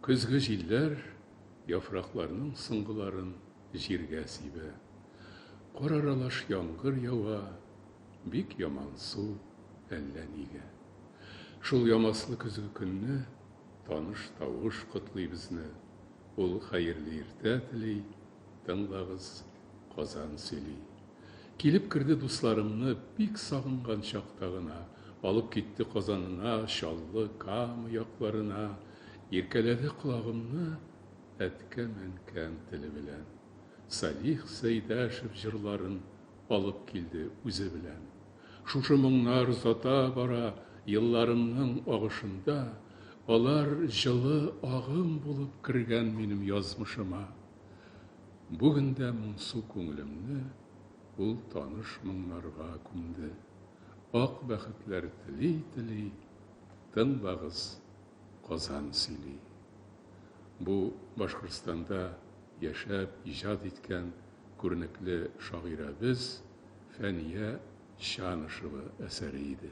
Көзгü җилләр яфракларның соңгыларын җиргә сибә. Кар аралаш яңгыр ява, бик яман су әллә нигә. Шул ямаслы көзгü көнне таныш тавыш котлый безне. Ул хәерле иртә тели, тыңлагыз, Казан сөйли. Килеп керде дусларымны бик сагынган чакта гына, алып китте Казанына, Чаллы, Кама якларына, иркәләде колагымны әткә мәнкән теле белән. Салих Сәйдәшев җырларын алып килде үзе белән. Шушы моңнар зата бара елларымның агышында, алар җылы агым булып кергән минем язмышыма. Бүген дә моңсу күңелемне ул таныш моңнарга күмде. Ак бәхетләр тели-тели, тыңлагыз, Казан сөйли. Бу Башкортстанда яшәп иҗат иткән күренекле шагыйрәбез Фәния Чанышева әсәре иде.